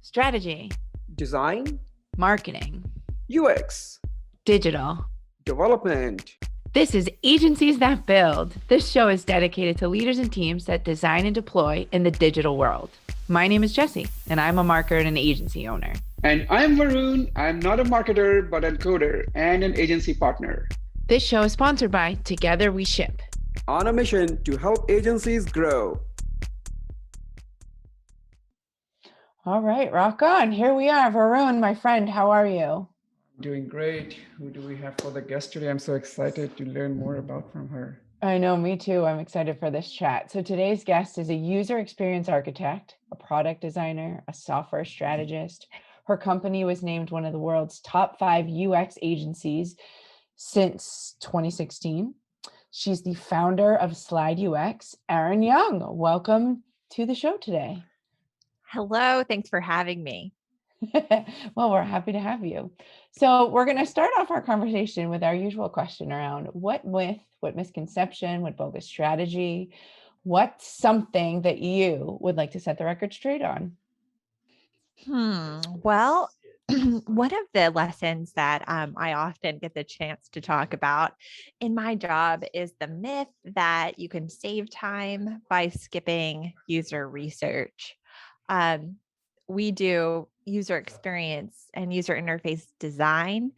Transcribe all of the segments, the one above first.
strategy, design, marketing, UX, digital. development. This is Agencies That Build. This show is dedicated to leaders and teams that design and deploy in the digital world. My name is Jessie, and I'm a marketer and an agency owner. And I'm Varun. I'm not a marketer, but a coder and an agency partner. This show is sponsored by Together We Ship, On a mission to help agencies grow. All right, rock on. Here we are. Varun, my friend, how are you? Doing great. Who do we have for the guest today? I'm so excited to learn more about from her. I know, me too. I'm excited for this chat. So today's guest is a user experience architect, a product designer, a software strategist. Her company was named one of the world's top 5 UX agencies since 2016. She's the founder of Slide UX. Erin Young, welcome to the show today. Hello, thanks for having me. Well, we're happy to have you. So we're going to start off our conversation with our usual question around what myth, what misconception, what bogus strategy, what's something that you would like to set the record straight on? Well, one of the lessons that I often get the chance to talk about in my job is the myth that you can save time by skipping user research. We do user experience and user interface design,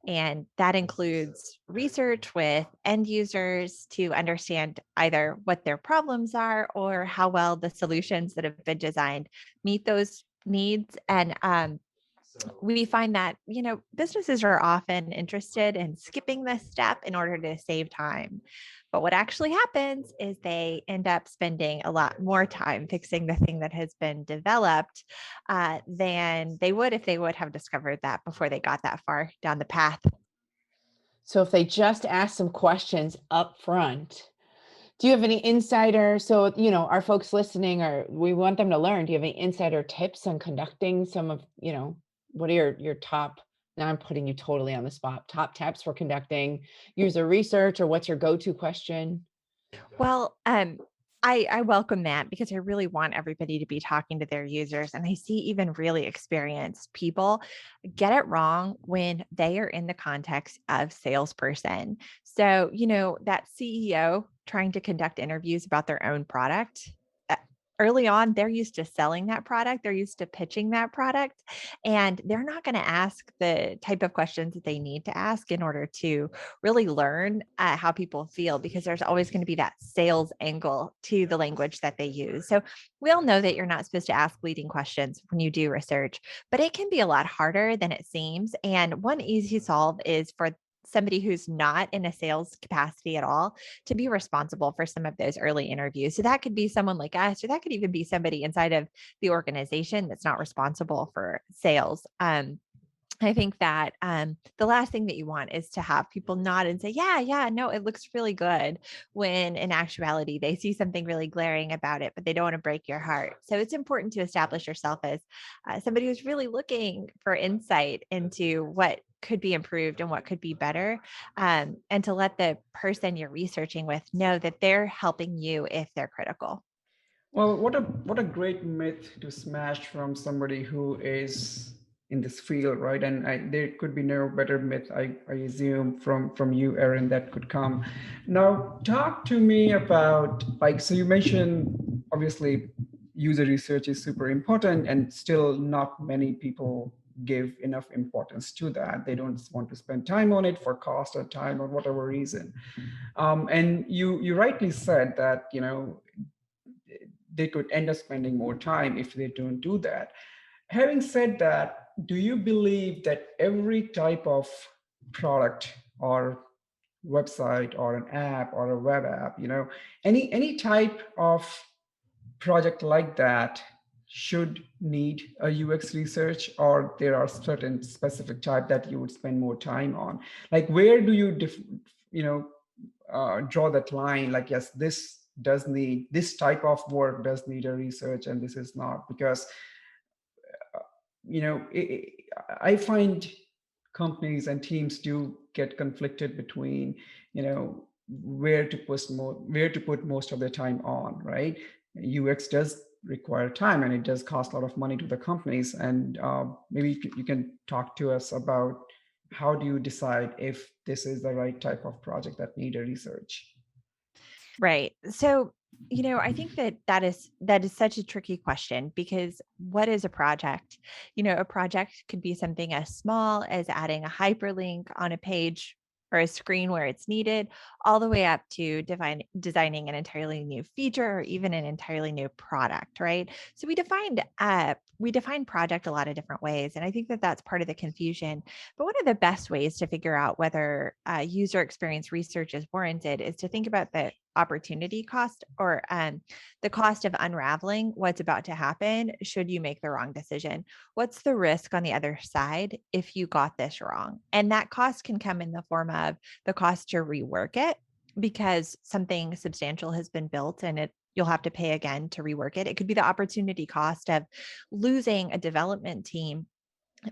and that includes research with end users to understand either what their problems are or how well the solutions that have been designed meet those needs. And we find that, businesses are often interested in skipping this step in order to save time. But what actually happens is they end up spending a lot more time fixing the thing that has been developed than they would if they would have discovered that before they got that far down the path. So if they just ask some questions up front, do you have any insider? So, our folks listening, we want them to learn. Do you have any insider tips on conducting some of, what are your top, now I'm putting you totally on the spot, top tips for conducting user research, or what's your go-to question? Well, I welcome that because I really want everybody to be talking to their users. And I see even really experienced people get it wrong when they are in the context of salesperson. So, that CEO trying to conduct interviews about their own product. Early on, they're used to selling that product. They're used to pitching that product, and they're not going to ask the type of questions that they need to ask in order to really learn how people feel, because there's always going to be that sales angle to the language that they use. So we all know that you're not supposed to ask leading questions when you do research, but it can be a lot harder than it seems. And one easy solve is for somebody who's not in a sales capacity at all to be responsible for some of those early interviews. So that could be someone like us, or that could even be somebody inside of the organization that's not responsible for sales. I think that the last thing that you want is to have people nod and say, yeah, no, it looks really good, when in actuality, they see something really glaring about it, but they don't want to break your heart. So it's important to establish yourself as somebody who's really looking for insight into what could be improved and what could be better, and to let the person you're researching with know that they're helping you if they're critical. Well, what a great myth to smash from somebody who is in this field, right? And there could be no better myth, I assume, from you, Erin, that could come. Now, talk to me about, so you mentioned, obviously, user research is super important, and still not many people give enough importance to that. They don't want to spend time on it for cost or time or whatever reason. And you rightly said that, they could end up spending more time if they don't do that. Having said that, do you believe that every type of product or website or an app or a web app, any type of project like that should need a UX research, or there are certain specific type that you would spend more time on? Like, where do you, draw that line? Like, yes, this type of work does need a research, and this is not, because I find companies and teams do get conflicted between, where to put most of their time on, right? UX does require time, and it does cost a lot of money to the companies. And maybe you can talk to us about how do you decide if this is the right type of project that need a research? Right. So, I think that is such a tricky question because what is a project? A project could be something as small as adding a hyperlink on a page or a screen where it's needed, all the way up to designing an entirely new feature or even an entirely new product, right? So we define project a lot of different ways, and I think that that's part of the confusion. But one of the best ways to figure out whether user experience research is warranted is to think about the opportunity cost, or the cost of unraveling what's about to happen should you make the wrong decision. What's the risk on the other side if you got this wrong? And that cost can come in the form of the cost to rework it because something substantial has been built and you'll have to pay again to rework it. It could be the opportunity cost of losing a development team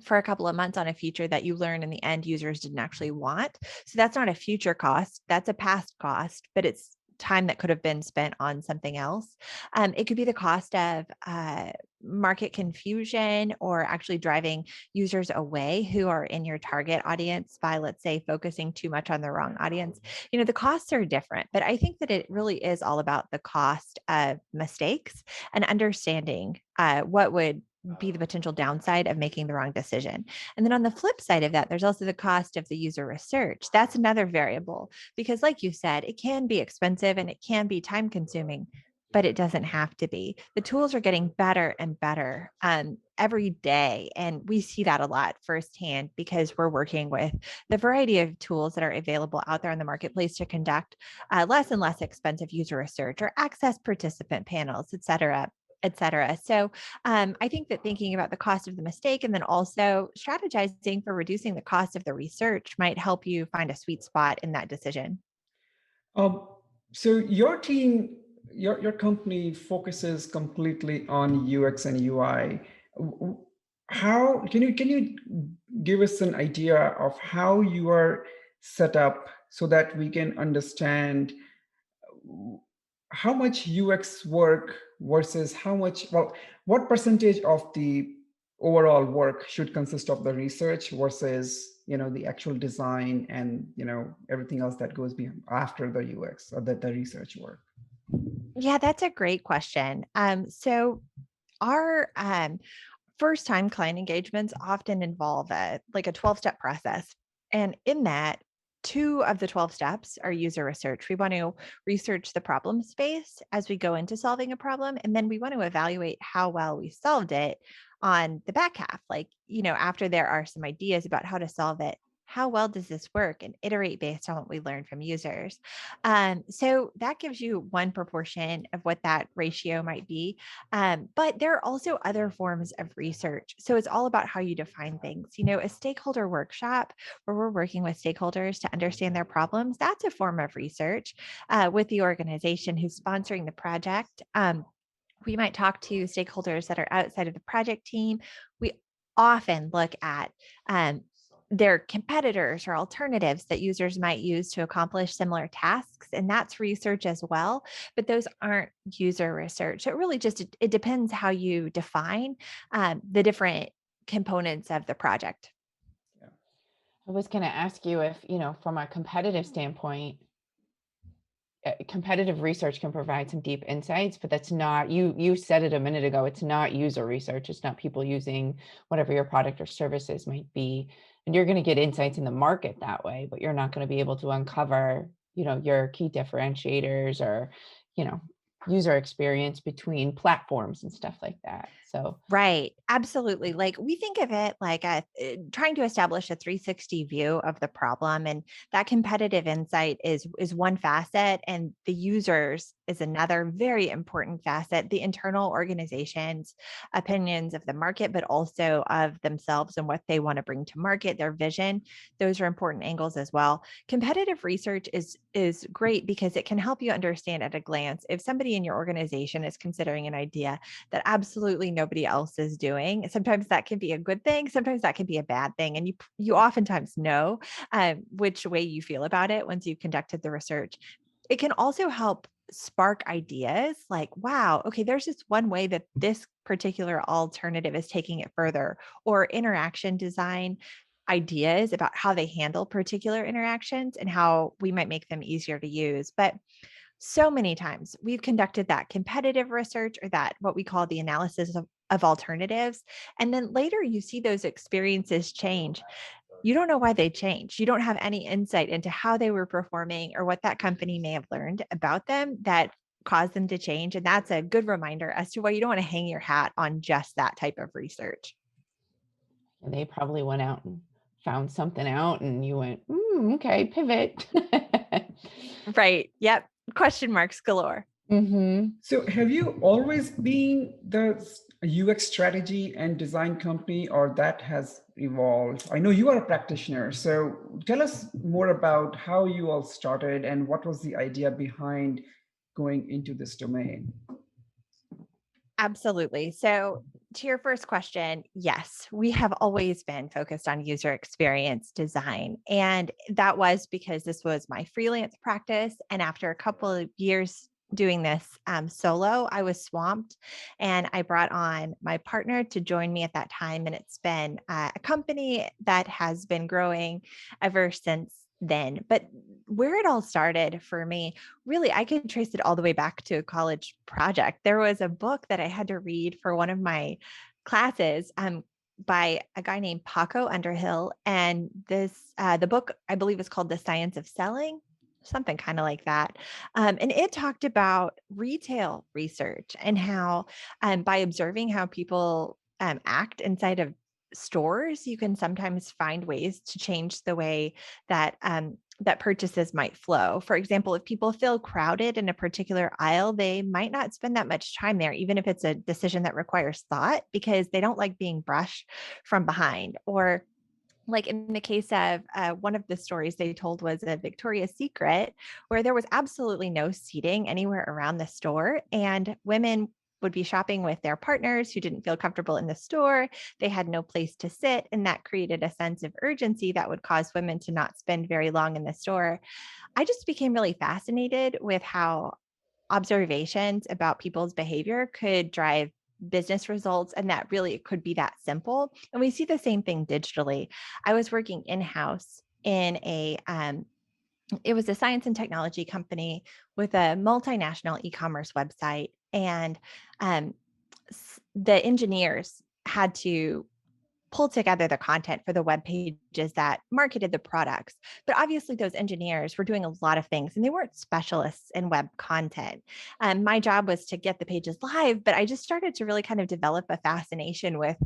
for a couple of months on a feature that you learn in the end users didn't actually want. So that's not a future cost, that's a past cost, but it's time that could have been spent on something else. It could be the cost of market confusion, or actually driving users away who are in your target audience by, let's say, focusing too much on the wrong audience. The costs are different, but I think that it really is all about the cost of mistakes and understanding what would be the potential downside of making the wrong decision. And then on the flip side of that, there's also the cost of the user research. That's another variable because, like you said, it can be expensive and it can be time consuming, but it doesn't have to be. The tools are getting better and better every day. And we see that a lot firsthand because we're working with the variety of tools that are available out there in the marketplace to conduct less and less expensive user research or access participant panels, et cetera. Et cetera. So I think that thinking about the cost of the mistake and then also strategizing for reducing the cost of the research might help you find a sweet spot in that decision. Um, so your team, your company focuses completely on UX and UI. How can you give us an idea of how you are set up so that we can understand how much UX work versus how much, well, what percentage of the overall work should consist of the research versus the actual design and everything else that goes behind after the UX or the research work? Yeah, that's a great question. So our first time client engagements often involve like a 12-step process. And in that, two of the 12 steps are user research. We want to research the problem space as we go into solving a problem. And then we want to evaluate how well we solved it on the back half. Like, after there are some ideas about how to solve it, how well does this work, and iterate based on what we learned from users. So that gives you one proportion of what that ratio might be. But there are also other forms of research. So it's all about how you define things. A stakeholder workshop where we're working with stakeholders to understand their problems, that's a form of research with the organization who's sponsoring the project. We might talk to stakeholders that are outside of the project team. We often look at their competitors or alternatives that users might use to accomplish similar tasks. And that's research as well, but those aren't user research. It really just, it depends how you define the different components of the project. I was going to ask you if, from a competitive standpoint, competitive research can provide some deep insights, but that's not, you said it a minute ago, it's not user research. It's not people using whatever your product or services might be. And you're going to get insights in the market that way, but you're not going to be able to uncover, your key differentiators or, user experience between platforms and stuff like that. So Right. Absolutely. Like we think of it like trying to establish a 360 view of the problem. And that competitive insight is one facet, and the users is another very important facet. The internal organizations, opinions of the market, but also of themselves and what they want to bring to market, their vision. Those are important angles as well. Competitive research is great because it can help you understand at a glance if somebody in your organization is considering an idea that absolutely nobody else is doing. Sometimes that can be a good thing. Sometimes that can be a bad thing. And you oftentimes know which way you feel about it once you've conducted the research. It can also help spark ideas like, wow, okay, there's this one way that this particular alternative is taking it further, or interaction design ideas about how they handle particular interactions and how we might make them easier to use. But so many times we've conducted that competitive research or that what we call the analysis of alternatives. And then later you see those experiences change. You don't know why they changed. You don't have any insight into how they were performing or what that company may have learned about them that caused them to change. And that's a good reminder as to why you don't want to hang your hat on just that type of research. And they probably went out and found something out and you went, okay, pivot. Right. Yep. Question marks galore. So have you always been the UX strategy and design company, or that has evolved? I know you are a practitioner, so tell us more about how you all started and what was the idea behind going into this domain. Absolutely. So, to your first question, yes, we have always been focused on user experience design. And that was because this was my freelance practice. And after a couple of years doing this solo, I was swamped and I brought on my partner to join me at that time. And it's been a company that has been growing ever since then. But where it all started for me, really, I could trace it all the way back to a college project. There was a book that I had to read for one of my classes by a guy named Paco Underhill. And the book, I believe, is called The Science of Selling, something kind of like that. And it talked about retail research and how, by observing how people act inside of stores, you can sometimes find ways to change the way that that purchases might flow. For example, if people feel crowded in a particular aisle, they might not spend that much time there, even if it's a decision that requires thought, because they don't like being brushed from behind. Or like in the case of one of the stories they told was a Victoria's Secret, where there was absolutely no seating anywhere around the store, and women would be shopping with their partners who didn't feel comfortable in the store. They had no place to sit, and that created a sense of urgency that would cause women to not spend very long in the store. I just became really fascinated with how observations about people's behavior could drive business results, and that really it could be that simple. And we see the same thing digitally. I was working in-house in it was a science and technology company with a multinational e-commerce website, and um, the engineers had to pull together the content for the web pages that marketed the products. But obviously, those engineers were doing a lot of things and they weren't specialists in web content. My job was to get the pages live, but I just started to really kind of develop a fascination with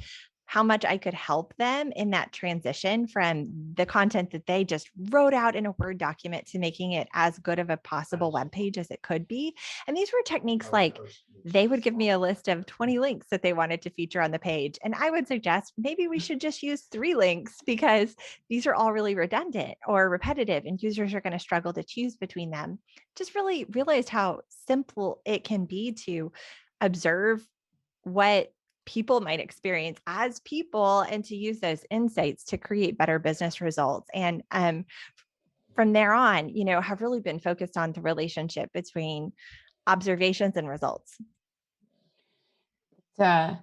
how much I could help them in that transition from the content that they just wrote out in a Word document to making it as good of a possible web page as it could be. And these were techniques like they would give me a list of 20 links that they wanted to feature on the page. And I would suggest maybe we should just use 3 links because these are all really redundant or repetitive and users are going to struggle to choose between them. Just really realized how simple it can be to observe what people might experience as people and to use those insights to create better business results. And from there on, have really been focused on the relationship between observations and results. When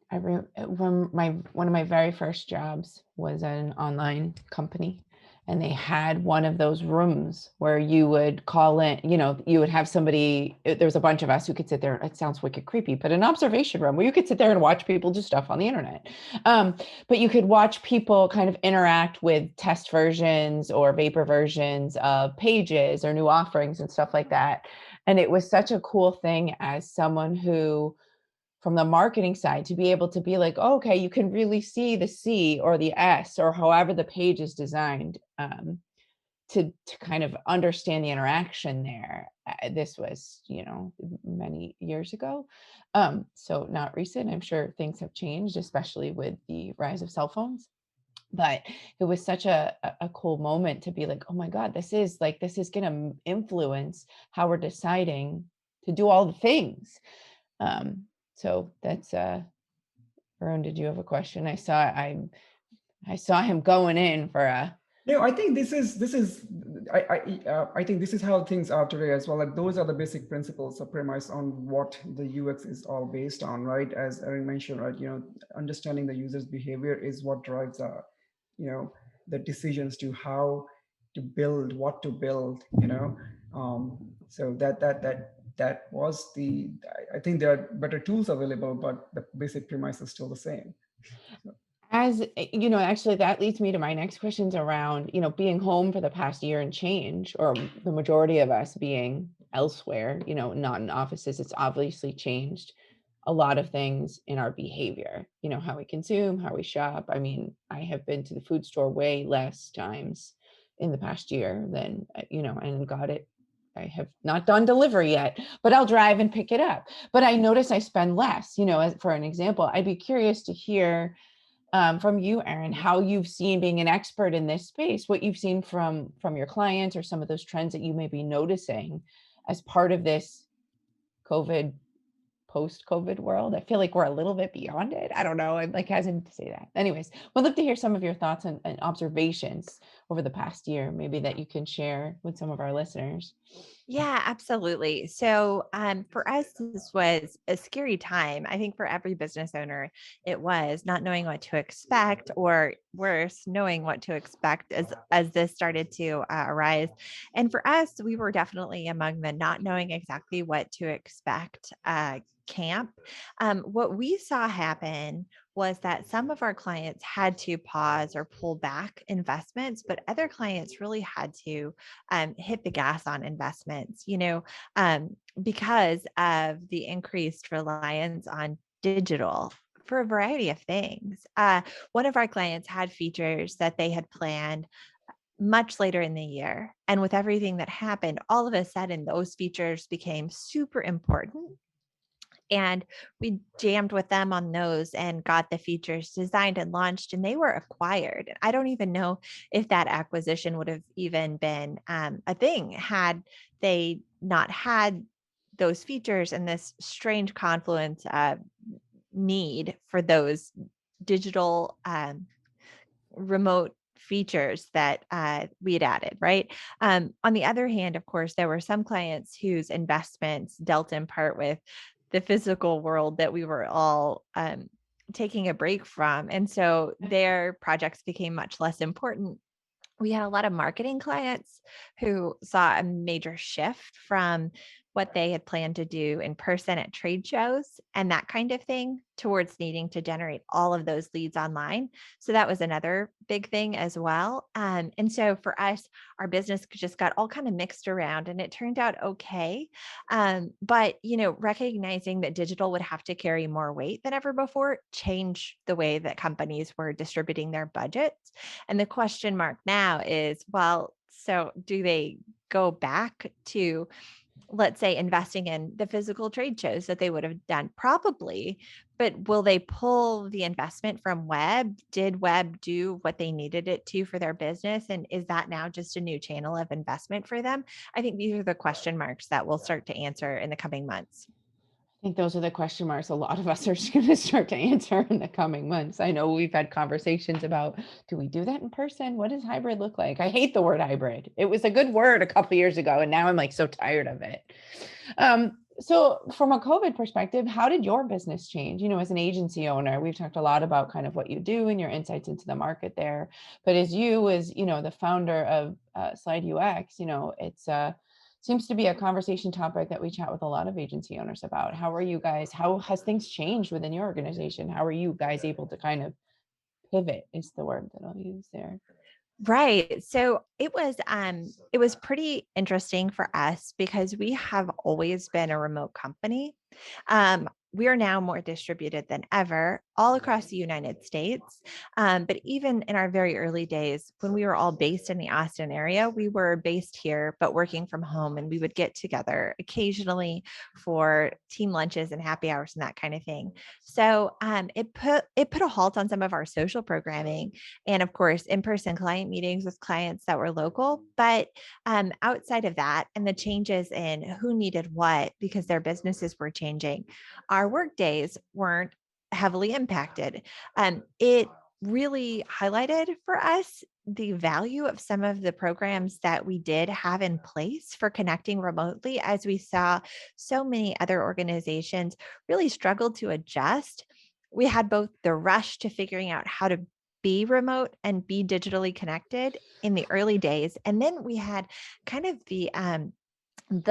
one of my very first jobs was at an online company, and they had one of those rooms where you would call in, you would have somebody, there was a bunch of us who could sit there. It sounds wicked creepy, but an observation room where you could sit there and watch people do stuff on the internet. But you could watch people kind of interact with test versions or vapor versions of pages or new offerings and stuff like that. And it was such a cool thing as someone who, from the marketing side, to be able to be like, oh, okay, you can really see the C or the S or however the page is designed, to kind of understand the interaction there. This was, many years ago. So not recent. I'm sure things have changed, especially with the rise of cell phones. But it was such a cool moment to be like, oh my God, this is going to influence how we're deciding to do all the things. So that's Varun, did you have a question? I saw him going in for a. No, I think this is I think this is how things are today as well. Like those are the basic principles, the premise on what the UX is all based on, right? As Erin mentioned, right? Understanding the user's behavior is what drives you know, the decisions to how to build, what to build. So that was the. I think there are better tools available, but the basic premise is still the same. So. Actually, that leads me to my next questions around, being home for the past year and change, or the majority of us being elsewhere, not in offices. It's obviously changed a lot of things in our behavior, how we consume, how we shop. I mean, I have been to the food store way less times in the past year than, and got it. I have not done delivery yet, but I'll drive and pick it up. But I notice I spend less, for an example. I'd be curious to hear from you, Erin, how you've seen, being an expert in this space, what you've seen from your clients, or some of those trends that you may be noticing as part of this COVID, post-COVID world. I feel like we're a little bit beyond it. I don't know. I'm like hesitant to say that. Anyways, we'd love to hear some of your thoughts and observations over the past year, maybe that you can share with some of our listeners. Yeah, absolutely. So for us, this was a scary time. I think for every business owner, it was not knowing what to expect, or worse, knowing what to expect as this started to arise. And for us, we were definitely among the not knowing exactly what to expect camp. What we saw happen was that some of our clients had to pause or pull back investments, but other clients really had to hit the gas on investments, because of the increased reliance on digital for a variety of things. One of our clients had features that they had planned much later in the year. And with everything that happened, all of a sudden, those features became super important, and we jammed with them on those and got the features designed and launched, and they were acquired. I don't even know if that acquisition would have even been a thing had they not had those features and this strange confluence of need for those digital remote features that we had added, right? On the other hand, of course, there were some clients whose investments dealt in part with the physical world that we were all taking a break from. And so their projects became much less important. We had a lot of marketing clients who saw a major shift from what they had planned to do in person at trade shows and that kind of thing towards needing to generate all of those leads online. So that was another big thing as well. And so for us, our business just got all kind of mixed around, and it turned out okay. But recognizing that digital would have to carry more weight than ever before changed the way that companies were distributing their budgets. And the question mark now is, well, so do they go back to, let's say, investing in the physical trade shows that they would have done? Probably, but will they pull the investment from web? Did web do what they needed it to for their business? And is that now just a new channel of investment for them? I think these are the question marks that we'll start to answer in the coming months. I think those are the question marks a lot of us are going to start to answer in the coming months. I know we've had conversations about, do we do that in person? What does hybrid look like? I hate the word hybrid. It was a good word a couple of years ago, and now I'm like so tired of it. So from a COVID perspective, how did your business change? As an agency owner, we've talked a lot about kind of what you do and your insights into the market there. But as the founder of Slide UX, it's seems to be a conversation topic that we chat with a lot of agency owners about. How has things changed within your organization? How are you guys able to kind of pivot, is the word that I'll use there? Right. So it was pretty interesting for us because we have always been a remote company. We are now more distributed than ever all across the United States. But even in our very early days, when we were all based in the Austin area, we were based here, but working from home, and we would get together occasionally for team lunches and happy hours and that kind of thing. So it put a halt on some of our social programming, and of course, in-person client meetings with clients that were local. But outside of that, and the changes in who needed what because their businesses were changing, our work days weren't heavily impacted. It really highlighted for us the value of some of the programs that we did have in place for connecting remotely, as we saw so many other organizations really struggled to adjust. We had both the rush to figuring out how to be remote and be digitally connected in the early days. And then we had kind of the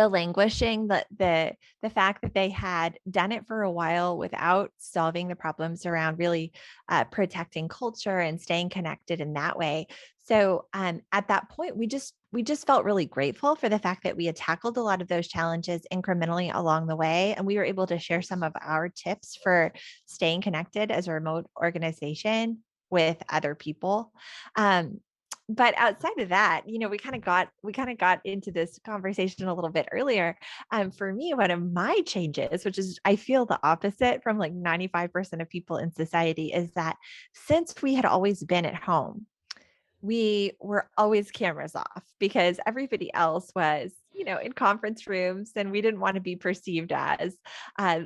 languishing, the fact that they had done it for a while without solving the problems around really protecting culture and staying connected in that way. So at that point, we just felt really grateful for the fact that we had tackled a lot of those challenges incrementally along the way, and we were able to share some of our tips for staying connected as a remote organization with other people. Um, but outside of that, we kind of got into this conversation a little bit earlier. For me, one of my changes, which is I feel the opposite from like 95% of people in society, is that since we had always been at home, we were always cameras off because everybody else was, in conference rooms, and we didn't want to be perceived as uh,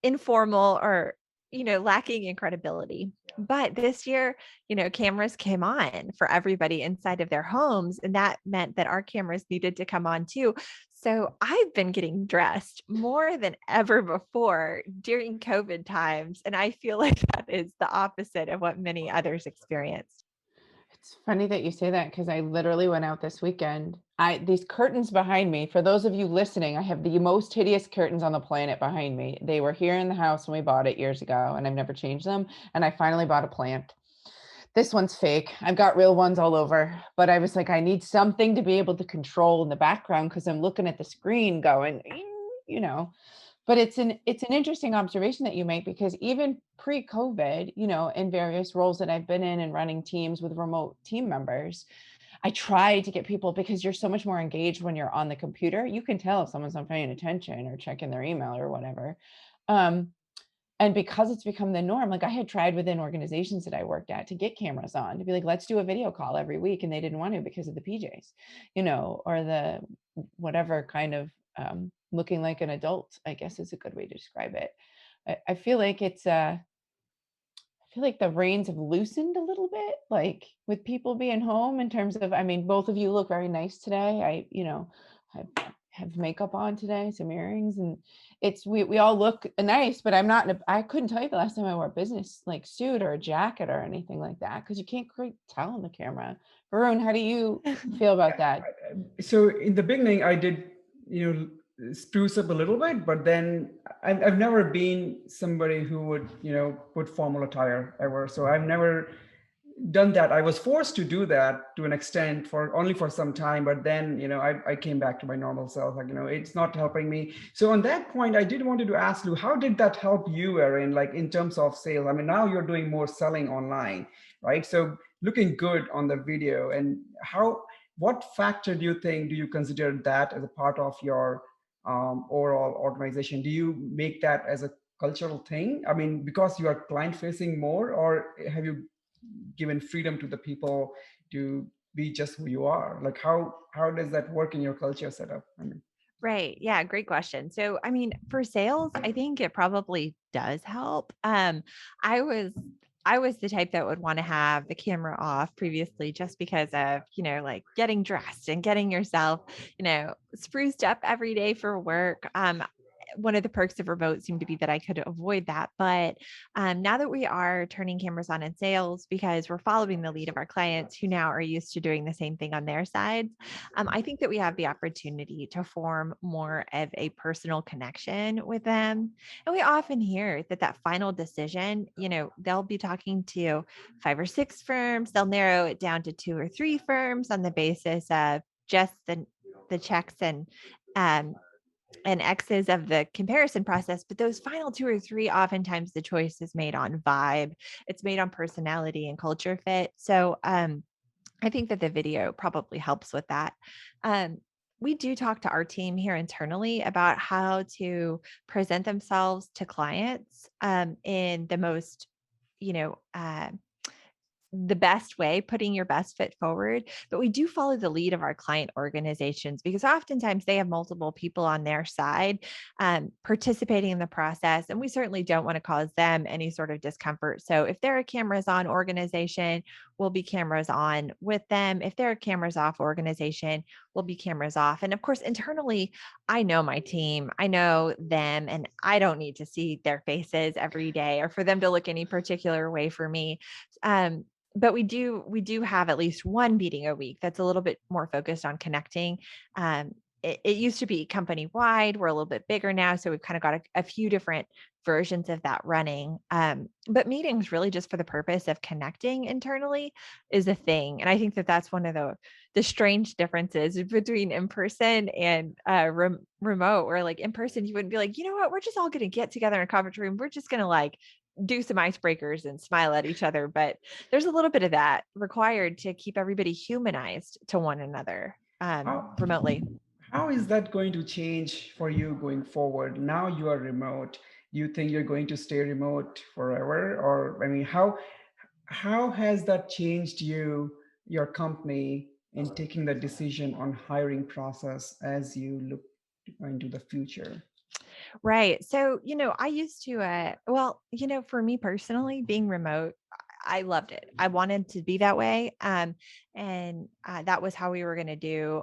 informal or, lacking in credibility. But this year, cameras came on for everybody inside of their homes, and that meant that our cameras needed to come on too. So I've been getting dressed more than ever before during COVID times. And I feel like that is the opposite of what many others experienced. It's funny that you say that because I literally went out this weekend. These curtains behind me, for those of you listening, I have the most hideous curtains on the planet behind me. They were here in the house when we bought it years ago, and I've never changed them. And I finally bought a plant. This one's fake. I've got real ones all over, but I was like, I need something to be able to control in the background because I'm looking at the screen going, you know. But it's an interesting observation that you make, because even pre-COVID, in various roles that I've been in and running teams with remote team members, I try to get people, because you're so much more engaged when you're on the computer. You can tell if someone's not paying attention or checking their email or whatever. Um, and because it's become the norm, like I had tried within organizations that I worked at to get cameras on, to be like, let's do a video call every week. And they didn't want to because of the PJs, or the whatever kind of looking like an adult, I guess is a good way to describe it. I feel like I feel like the reins have loosened a little bit, like with people being home, in terms of, I mean, both of you look very nice today. I have makeup on today, some earrings, and we all look nice, but I couldn't tell you the last time I wore a business like suit or a jacket or anything like that, because you can't quite tell on the camera. Varun, how do you feel about that? So in the beginning, I did, spruce up a little bit, but then I've never been somebody who would, put formal attire ever. So I've never done that. I was forced to do that to an extent for only for some time, but then, I came back to my normal self. Like, it's not helping me. So on that point, I did wanted to ask you, how did that help you, Erin, like in terms of sales? I mean, now you're doing more selling online, right? So looking good on the video, and what factor do you consider that as a part of your overall organization? Do you make that as a cultural thing? I mean, because you are client facing more, or have you given freedom to the people to be just who you are? Like how does that work in your culture setup? I mean, Right. Yeah. Great question. So, I mean, for sales, I think it probably does help. I was I was the type that would want to have the camera off previously, just because of, like getting dressed and getting yourself, spruced up every day for work. One of the perks of remote seemed to be that I could avoid that. But now that we are turning cameras on in sales, because we're following the lead of our clients who now are used to doing the same thing on their sides, I think that we have the opportunity to form more of a personal connection with them. And we often hear that final decision, they'll be talking to 5 or 6 firms, they'll narrow it down to 2 or 3 firms on the basis of just the checks um, and X's of the comparison process. But those final 2 or 3, oftentimes the choice is made on vibe, it's made on personality and culture fit. So I think that the video probably helps with that. We do talk to our team here internally about how to present themselves to clients in the most, you know, uh, the best way, putting your best foot forward. But we do follow the lead of our client organizations because oftentimes they have multiple people on their side participating in the process. And we certainly don't want to cause them any sort of discomfort. So if there are cameras on organization, will be cameras on with them. If there are cameras off organization, will be cameras off. And of course, internally, I know my team, I know them, and I don't need to see their faces every day or for them to look any particular way for me. Um, but we do have at least one meeting a week that's a little bit more focused on connecting. It used to be company wide. We're a little bit bigger now, so we've kind of got a few different versions of that running. But meetings really just for the purpose of connecting internally is a thing, and I think that that's one of the strange differences between in person and remote. Where like in person, you wouldn't be like, you know what, we're just all going to get together in a conference room. We're just going to like do some icebreakers and smile at each other. But there's a little bit of that required to keep everybody humanized to one another How, remotely. how is that going to change for you going forward? Now you are remote. Do you think you're going to stay remote forever? Or, I mean, how has that changed your company in taking the decision on hiring process as you look into the future? Right. So, I used to, for me personally, being remote, I loved it. I wanted to be that way. And that was how we were going to do.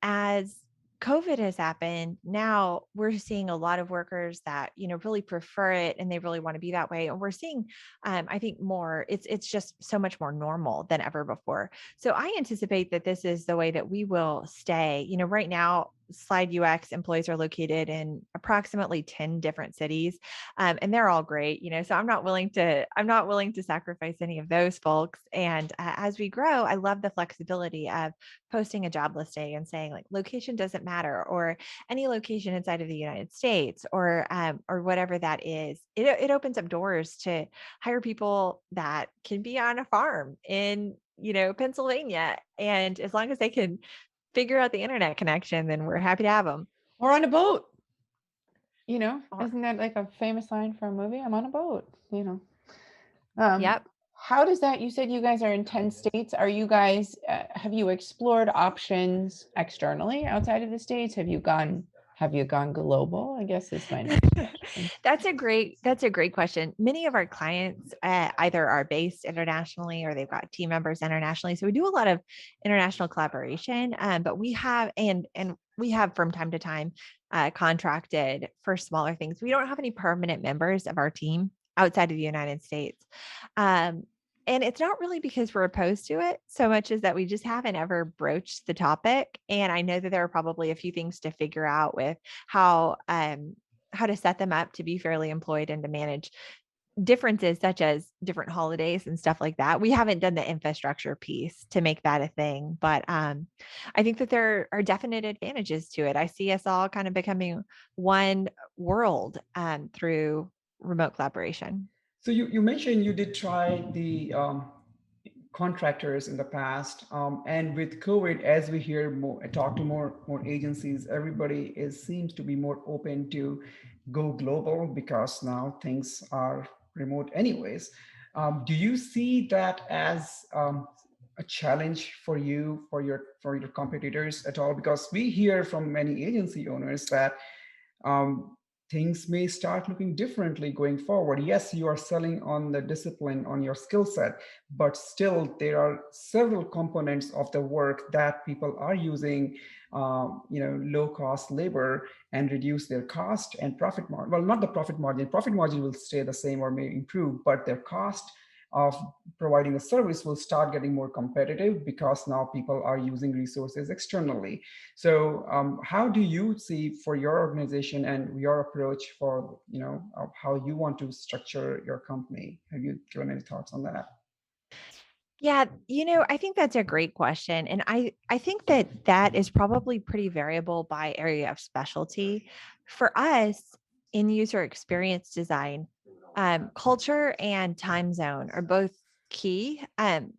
As COVID has happened, now we're seeing a lot of workers that, really prefer it and they really want to be that way. And we're seeing, I think more, it's just so much more normal than ever before. So I anticipate that this is the way that we will stay. Right now, Slide UX employees are located in approximately 10 different cities, and they're all great. So I'm not willing to sacrifice any of those folks. And as we grow, I love the flexibility of posting a job listing and saying like location doesn't matter, or any location inside of the United States, or whatever that is. It opens up doors to hire people that can be on a farm in Pennsylvania, and as long as they can figure out the internet connection, then we're happy to have them. Or on a boat. Or, Isn't that like a famous line from a movie? I'm on a boat. Um, yep. how does that, you said you guys are in 10 states. Are you guys, have you explored options externally outside of the States? Have you gone global? I guess is my next question. That's a great question. Many of our clients either are based internationally or they've got team members internationally. So we do a lot of international collaboration, but we have, and we have from time to time contracted for smaller things. We don't have any permanent members of our team outside of the United States. Um, and it's not really because we're opposed to it so much as that we just haven't ever broached the topic. And I know that there are probably a few things to figure out with how how to set them up to be fairly employed and to manage differences such as different holidays and stuff like that. We haven't done the infrastructure piece to make that a thing, but I think that there are definite advantages to it. I see us all kind of becoming one world through remote collaboration. So you mentioned you did try the contractors in the past, and with COVID, as we hear more, talk to more agencies, everybody seems to be more open to go global because now things are remote anyways. Do you see that as a challenge for you for your competitors at all? Because we hear from many agency owners that um, things may start looking differently going forward. Yes, you are selling on the discipline, on your skill set, but still there are several components of the work that people are using, low cost labor and reduce their cost and profit margin. Well, not the profit margin. Profit margin will stay the same or may improve, but their cost of providing a service will start getting more competitive because now people are using resources externally. So, how do you see for your organization and your approach for how you want to structure your company? Have you given any thoughts on that? Yeah, I think that's a great question. And I think that that is probably pretty variable by area of specialty. For us in user experience design, culture and time zone are both key.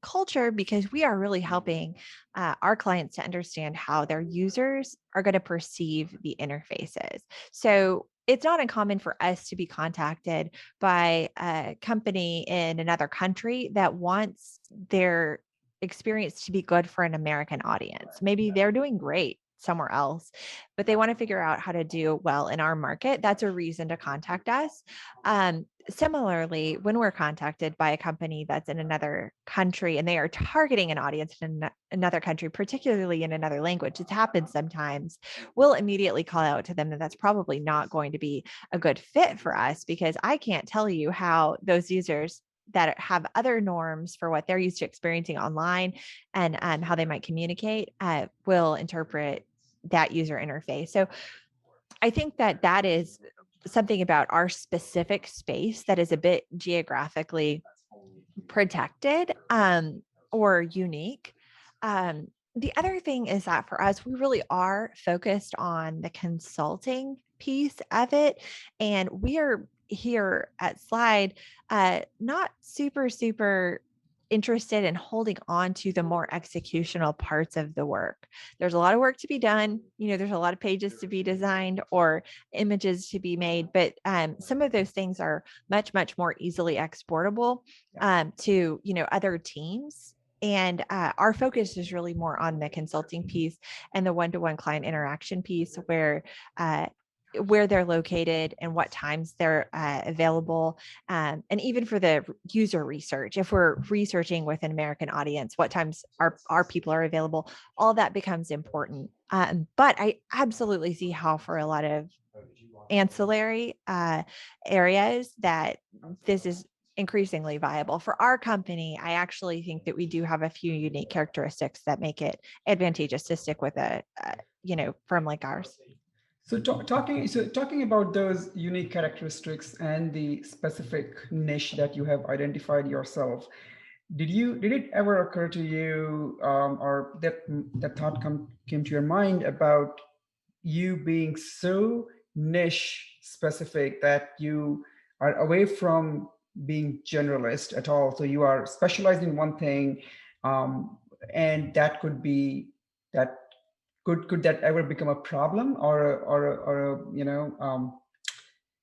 Culture, because we are really helping our clients to understand how their users are going to perceive the interfaces. So it's not uncommon for us to be contacted by a company in another country that wants their experience to be good for an American audience. Maybe they're doing great somewhere else, but they want to figure out how to do well in our market. That's a reason to contact us. Similarly, when we're contacted by a company that's in another country and they are targeting an audience in another country, particularly in another language, it's happened sometimes, we'll immediately call out to them that that's probably not going to be a good fit for us, because I can't tell you how those users that have other norms for what they're used to experiencing online and how they might communicate will interpret that user interface. So I think that that is something about our specific space that is a bit geographically protected or unique. The other thing is that for us, we really are focused on the consulting piece of it. And we are here at Slide, not super interested in holding on to the more executional parts of the work. There's a lot of work to be done. There's a lot of pages to be designed or images to be made, but some of those things are much more easily exportable to other teams. And our focus is really more on the consulting piece and the one-to-one client interaction piece, where they're located and what times they're available. And even for the user research, if we're researching with an American audience, what times our people are available, all that becomes important. But I absolutely see how for a lot of ancillary areas that this is increasingly viable. For our company, I actually think that we do have a few unique characteristics that make it advantageous to stick with a firm like ours. So talking about those unique characteristics and the specific niche that you have identified yourself, did it ever occur to you, or that thought came to your mind about you being so niche specific that you are away from being generalist at all? So you are specialized in one thing, and that could be that. Could that ever become a problem or a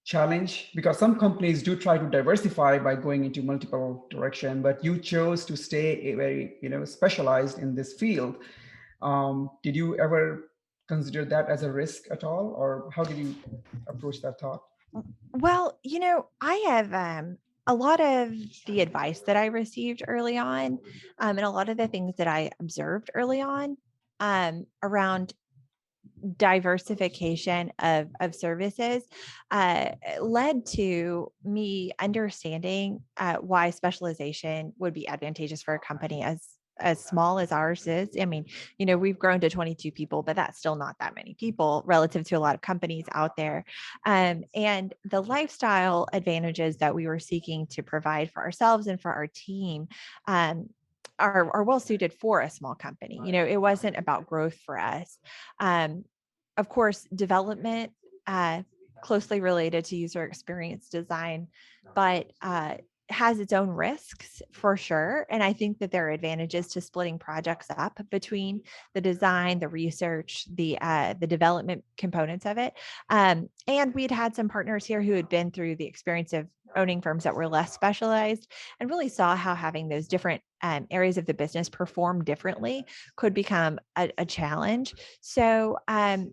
challenge? Because some companies do try to diversify by going into multiple direction, but you chose to stay very specialized in this field. Did you ever consider that as a risk at all, or how did you approach that thought? Well, I have a lot of the advice that I received early on, and a lot of the things that I observed early on around diversification of services led to me understanding why specialization would be advantageous for a company as small as ours is. I mean, we've grown to 22 people, but that's still not that many people relative to a lot of companies out there. And the lifestyle advantages that we were seeking to provide for ourselves and for our team are well suited for a small company. It wasn't about growth for us. Of course, development closely related to user experience design, but has its own risks for sure. And I think that there are advantages to splitting projects up between the design, the research, the development components of it. And we'd had some partners here who had been through the experience of owning firms that were less specialized and really saw how having those different areas of the business perform differently could become a challenge. So I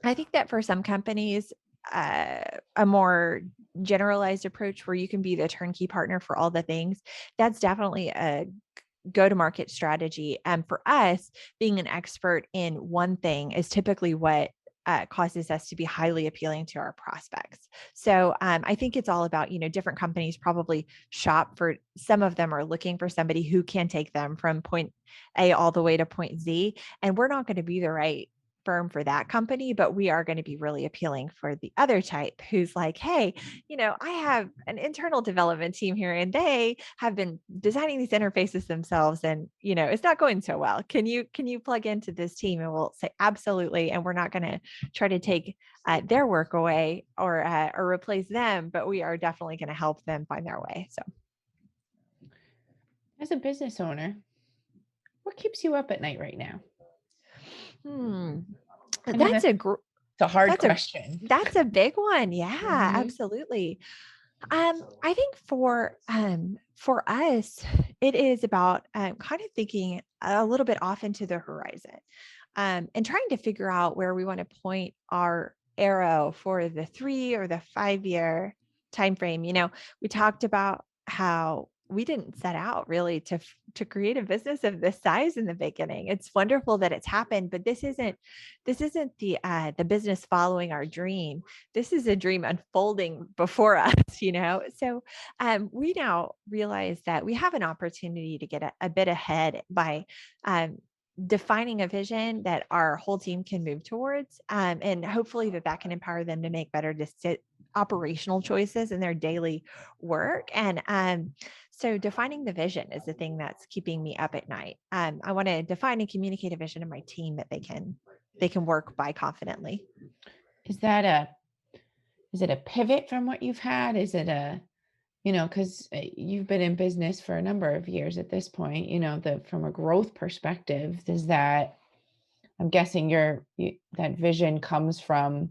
think that for some companies, a more generalized approach where you can be the turnkey partner for all the things, that's definitely a go-to-market strategy. And for us, being an expert in one thing is typically what causes us to be highly appealing to our prospects. So I think it's all about, different companies probably shop for, some of them are looking for somebody who can take them from point A all the way to point Z. And we're not going to be the right firm for that company, but we are going to be really appealing for the other type who's like, hey, I have an internal development team here and they have been designing these interfaces themselves and, it's not going so well. Can you plug into this team? And we'll say, absolutely. And we're not going to try to take their work away or replace them, but we are definitely going to help them find their way. So As a business owner, what keeps you up at night right now? Hmm. I mean, That's It's a hard That's a question. that's a big one. Yeah, Mhm. absolutely. I think for us, it is about kind of thinking a little bit off into the horizon, and trying to figure out where we want to point our arrow for the 3 or the 5 year time frame. We talked about how we didn't set out really to create a business of this size in the beginning. It's wonderful that it's happened, but this isn't the business following our dream. This is a dream unfolding before us. So we now realize that we have an opportunity to get a bit ahead by defining a vision that our whole team can move towards, and hopefully that can empower them to make better operational choices in their daily work. And so defining the vision is the thing that's keeping me up at night. I want to define and communicate a vision of my team that they can work by confidently. Is it a pivot from what you've had? Is it because you've been in business for a number of years at this point, from a growth perspective, I'm guessing that vision comes from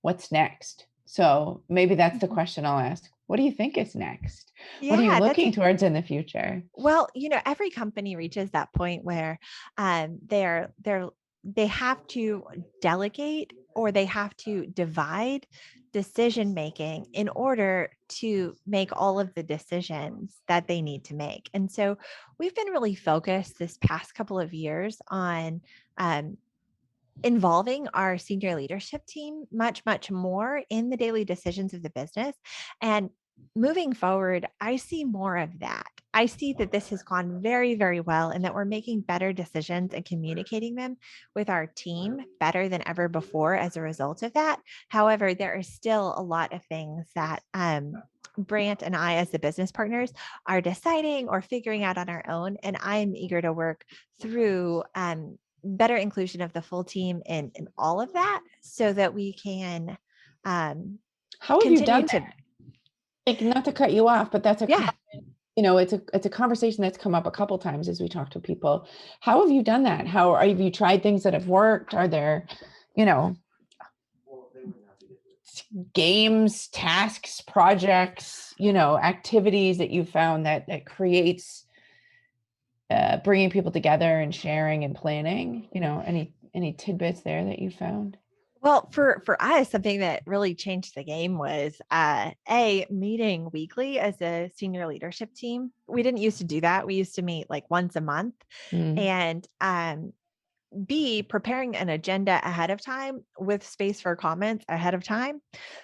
what's next. So maybe that's the question I'll ask. What do you think is next? What are you Yeah, looking towards in the future? well, every company reaches that point where they have to delegate, or they have to divide decision making in order to make all of the decisions that they need to make. And so we've been really focused this past couple of years on um, involving our senior leadership team much, much more in the daily decisions of the business. And moving forward, I see more of that. I see that this has gone very, very well, and that we're making better decisions and communicating them with our team better than ever before as a result of that. However, there are still a lot of things that Brant and I, as the business partners, are deciding or figuring out on our own. And I'm eager to work through better inclusion of the full team in all of that, so that we can How have you continue done to that? Like, not to cut you off, but that's yeah. it's a conversation that's come up a couple times as we talk to people. How have you done that? Have you tried things that have worked? Are there, games, tasks, projects, activities that you found that creates bringing people together and sharing and planning? Any tidbits there that you found? Well, for us, something that really changed the game was a meeting weekly as a senior leadership team. We didn't used to do that. We used to meet like once a month, Mm. and B, preparing an agenda ahead of time with space for comments ahead of time.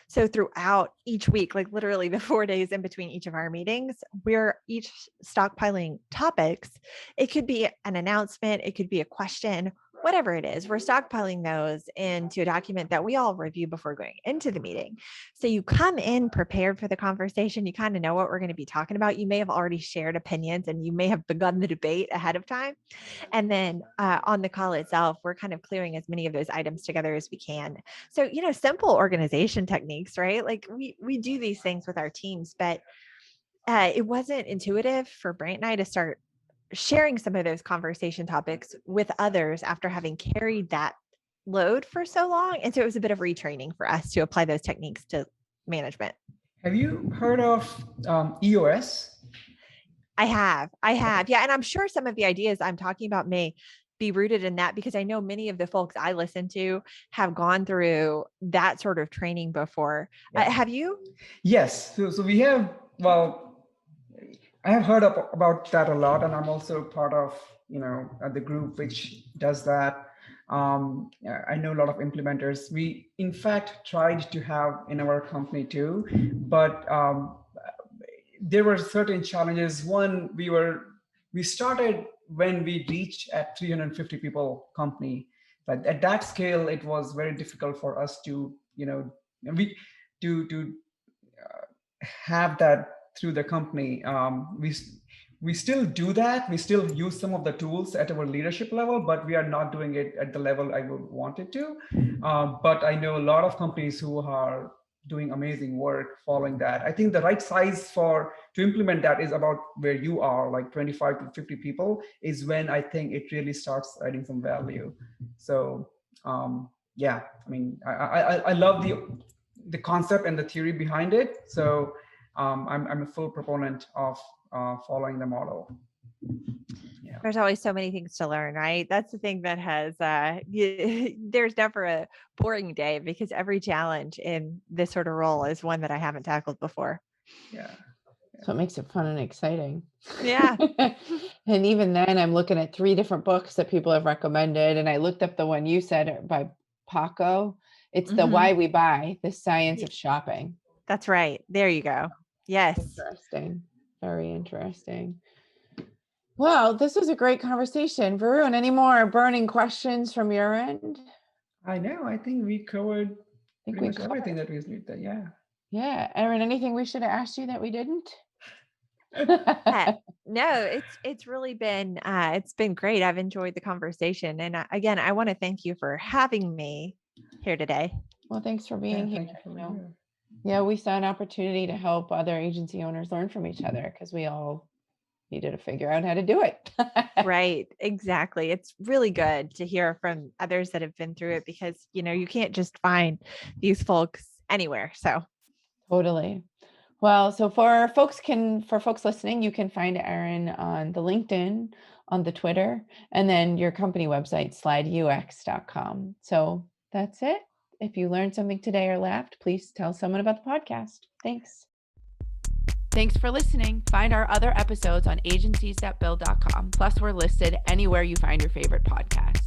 So throughout each week, like literally the 4 days in between each of our meetings, we're each stockpiling topics. It could be an announcement, it could be a question, whatever it is. We're stockpiling those into a document that we all review before going into the meeting. So you come in prepared for the conversation. You kind of know what we're going to be talking about. You may have already shared opinions, and you may have begun the debate ahead of time. And then on the call itself, we're kind of clearing as many of those items together as we can. So, simple organization techniques, right? Like we do these things with our teams, but it wasn't intuitive for Brant and I to start sharing some of those conversation topics with others after having carried that load for so long. And so it was a bit of retraining for us to apply those techniques to management. Have you heard of EOS? I have. Yeah. And I'm sure some of the ideas I'm talking about may be rooted in that, because I know many of the folks I listen to have gone through that sort of training before. Yeah. Have you? Yes. So we have, well, I have heard about that a lot, and I'm also part of, the group which does that. I know a lot of implementers. We, in fact, tried to have in our company too, but there were certain challenges. One, we started when we reached at 350 people company, but at that scale, it was very difficult for us to, we to have that through the company. We still do that. We still use some of the tools at our leadership level, but we are not doing it at the level I would want it to. But I know a lot of companies who are doing amazing work following that. I think the right size to implement that is about where you are, like 25 to 50 people, is when I think it really starts adding some value. So yeah, I mean, I love the concept and the theory behind it. So I'm a full proponent of following the model. Yeah. There's always so many things to learn, right? That's the thing that has, there's never a boring day because every challenge in this sort of role is one that I haven't tackled before. Yeah. So it makes it fun and exciting. Yeah. And even then, I'm looking at 3 different books that people have recommended. And I looked up the one you said by Paco. It's the Mhm. Why We Buy, the Science of Shopping. That's right. There you go. Yes. Interesting. Very interesting. Well, this was a great conversation. Varun, any more burning questions from your end? I know. I think we covered think pretty we much everything covered. that we need. That yeah. Yeah. Erin, anything we should have asked you that we didn't? No, it's really been it's been great. I've enjoyed the conversation, and again, I want to thank you for having me here today. Well, thanks for Yeah, being here. thank you for being here. Yeah, we saw an opportunity to help other agency owners learn from each other because we all needed to figure out how to do it. Right, exactly. It's really good to hear from others that have been through it because you can't just find these folks anywhere. So Totally. Well, so for folks listening, you can find Erin on the LinkedIn, on the Twitter, and then your company website, slideux.com. So that's it. If you learned something today or laughed, please tell someone about the podcast. Thanks. Thanks for listening. Find our other episodes on agenciesthatbuild.com. Plus, we're listed anywhere you find your favorite podcast.